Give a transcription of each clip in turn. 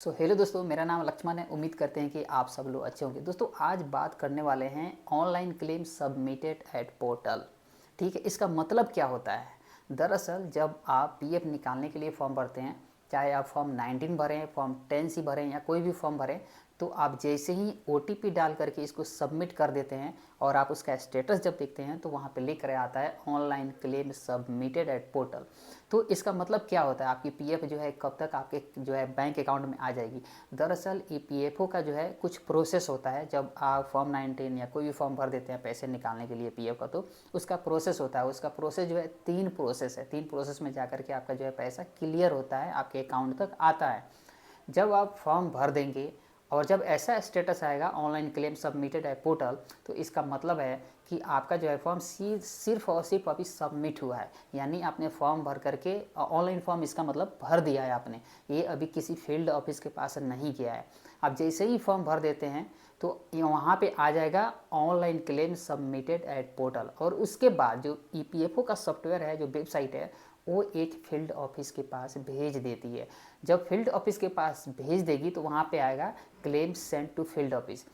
Hello दोस्तों, मेरा नाम लक्ष्मण है। उम्मीद करते हैं कि आप सब लोग अच्छे होंगे। दोस्तों आज बात करने वाले हैं online claim submitted at portal. ठीक है, इसका मतलब क्या होता है? दरअसल जब आप पीएफ निकालने के लिए फॉर्म भरते हैं, चाहे आप फॉर्म 19 भरें, फॉर्म 10C भरें या कोई भी फॉर्म भरें, तो आप जैसे ही ओटीपी डाल करके इसको सबमिट कर देते हैं और आप उसका स्टेटस जब देखते हैं तो वहाँ पे लिख रहा आता है online claim submitted at portal. तो इसका मतलब क्या होता है? आपकी पीएफ जो है कब तक आपके जो है बैंक अकाउंट में आ जाएगी। दरअसल ईपीएफओ का जो है कुछ प्रोसेस होता है। जब आप फॉर्म 19 या कोई भी फॉर्म भर देते हैं पैसे निकालने के लिए पीएफ का, तो उसका प्रोसेस होता है। उसका प्रोसेस जो है 3 प्रोसेस है। 3 प्रोसेस में जा करके आपका जो है पैसा क्लियर होता है, आपके अकाउंट तक आता है। जब आप फॉर्म भर देंगे और जब ऐसा स्टेटस आएगा ऑनलाइन क्लेम सबमिटेड है पोर्टल, तो इसका मतलब है कि आपका जो है फॉर्म सिर्फ और सिर्फ अभी सबमिट हुआ है। यानी आपने फॉर्म भर करके ऑनलाइन फॉर्म, इसका मतलब भर दिया है आपने, ये अभी किसी फील्ड ऑफिस के पास नहीं गया है। आप जैसे ही फॉर्म भर देते हैं तो वहाँ पे आ जाएगा online claim submitted at portal, और उसके बाद जो ईपीएफओ का सॉफ्टवेयर है, जो वेबसाइट है, वो एक फील्ड ऑफिस के पास भेज देती है। जब फील्ड ऑफिस के पास भेज देगी तो वहाँ पे आएगा claim send to field office.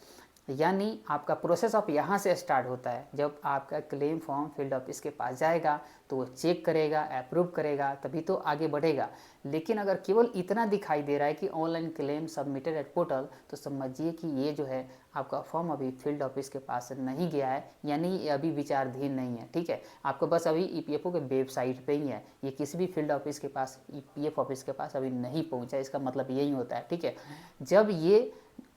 यानी आपका प्रोसेस ऑफ यहाँ से स्टार्ट होता है। जब आपका क्लेम फॉर्म फील्ड ऑफिस के पास जाएगा तो वो चेक करेगा, अप्रूव करेगा, तभी तो आगे बढ़ेगा। लेकिन अगर केवल इतना दिखाई दे रहा है कि online claim submitted at portal, तो समझिए कि ये जो है आपका फॉर्म अभी फील्ड ऑफिस के पास नहीं गया है, यानी ये अभी विचाराधीन नहीं है। ठीक है, आपको बस अभी ईपीएफओ के वेबसाइट पे ही है, ये किसी भी फील्ड ऑफिस के पास, ईपीएफ ऑफिस के पास अभी नहीं पहुंचा। इसका मतलब यही होता है। ठीक है, जब ये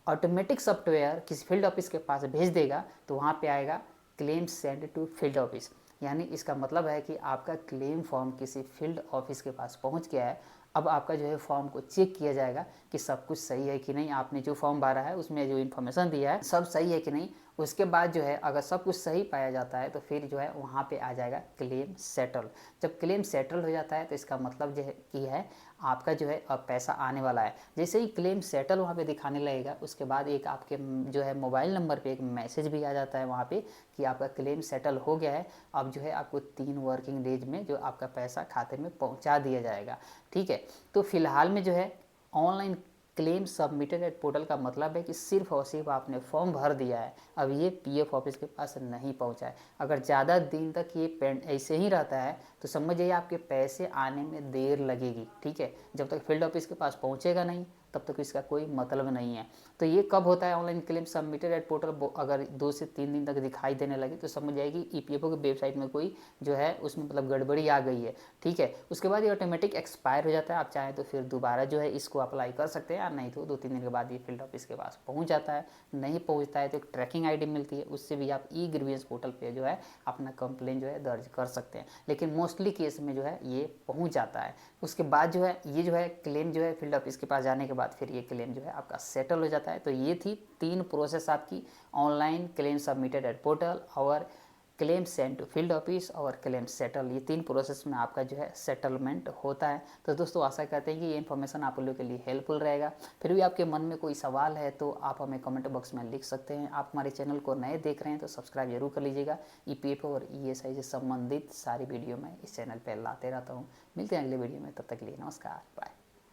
ऑटोमेटिक सॉफ्टवेयर किसी फील्ड ऑफिस के पास भेज देगा तो वहाँ पे आएगा claim send to field office. यानी इसका मतलब है कि आपका क्लेम फॉर्म किसी फील्ड ऑफिस के पास पहुँच गया है। अब आपका जो है फॉर्म को चेक किया जाएगा कि सब कुछ सही है कि नहीं, आपने जो फॉर्म भरा है उसमें जो इन्फॉर्मेशन दिया है सब सही है कि नहीं। उसके बाद जो है अगर सब कुछ सही पाया जाता है तो फिर जो है वहाँ पे आ जाएगा क्लेम सेटल। जब क्लेम सेटल हो जाता है तो इसका मतलब जो है कि है आपका जो है अब पैसा आने वाला है। जैसे ही क्लेम सेटल वहाँ पे दिखाने लगेगा, उसके बाद एक आपके जो है मोबाइल नंबर पे एक मैसेज भी आ जाता है वहाँ पे कि आपका क्लेम सेटल हो गया है। अब जो है आपको 3 वर्किंग डेज में जो आपका पैसा खाते में पहुँचा दिया जाएगा। ठीक है, तो फिलहाल में जो है online claim submitted at portal का मतलब है कि सिर्फ और सिर्फ आपने फॉर्म भर दिया है, अब ये पीएफ ऑफिस के पास नहीं पहुंचा है। अगर ज़्यादा दिन तक ये पेंड ऐसे ही रहता है तो समझ जाइए आपके पैसे आने में देर लगेगी। ठीक है, जब तक फील्ड ऑफिस के पास पहुंचेगा नहीं तब तक इसका कोई मतलब नहीं है। तो ये कब होता है online claim submitted at portal? अगर 2 से 3 दिन तक दिखाई देने लगे तो समझ जाएगी ईपीएफओ की वेबसाइट में कोई जो है उसमें मतलब गड़बड़ी आ गई है। ठीक है, उसके बाद ये ऑटोमेटिक एक्सपायर हो जाता है। आप चाहें तो फिर दोबारा जो है इसको अप्लाई कर सकते हैं, या नहीं तो 2-3 दिन के बाद ये फील्ड ऑफिस के पास पहुंच जाता है। नहीं पहुंचता है तो एक ट्रैकिंग आईडी मिलती है, उससे भी आप ई ग्रीवियंस पोर्टल पे जो है अपना कंप्लेन जो है दर्ज कर सकते हैं। लेकिन मोस्टली केस में जो है ये पहुंच जाता है। उसके बाद जो है ये जो है क्लेम जो है फील्ड ऑफिस के पास जाने के बाद फिर ये क्लेम जो है आपका सेटल हो जाता है। तो ये थी 3 प्रोसेस आपकी, online claim submitted at portal और claim send to field office और क्लेम सेटल। ये 3 प्रोसेस में आपका जो है सेटलमेंट होता है। तो दोस्तों आशा करते हैं कि ये इन्फॉर्मेशन आप लोगों के लिए हेल्पफुल रहेगा। फिर भी आपके मन में कोई सवाल है तो आप हमें कमेंट बॉक्स में लिख सकते हैं। आप हमारे चैनल को नए देख रहे हैं तो सब्सक्राइब जरूर कर लीजिएगा। ईपीएफओ और ईएसआई से संबंधित सारी वीडियो मैं इस चैनल पर लाते रहता हूँ। मिलते हैं अगले वीडियो में, तब तक के लिए नमस्कार, बाय।